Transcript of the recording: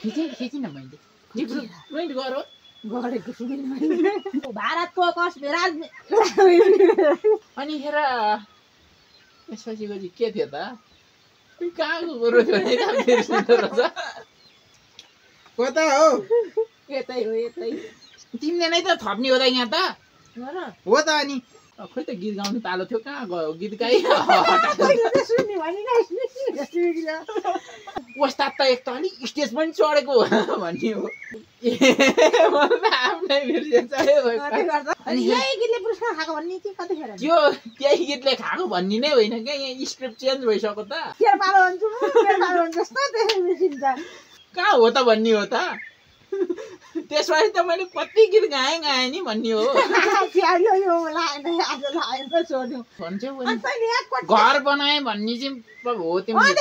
खिचिन मैले प्रिन्ट गरौ गरेको सुनिन भारतको कश्मीर अनि हेर यसपछि के थियो त कहाँको कुरो थियो कता हो यतै हो यतै तिमीले नै त थप्ने हो त यहाँ त हो त अनि खोइ त गीत गाउने पालो थियो कहाँ गयो गीत गाइ उस्ताद त एक त अलिक स्टेज पनि चढेको भन्ने हो आफ्नै बिर्सेछ अनि यही गीतले पुरस्कार खाएको भन्ने चाहिँ कतिखेर त्यो त्यही गीतले खाएको भन्ने नै होइन क्या यहाँ स्क्रिप्ट चेन्ज भइसक्यो त कहाँ हो त भन्ने हो त त्यसपछि त मैले कति गीत गाएँ नि भन्ने हो घर बनाएँ भन्ने चाहिँ हो तिमीले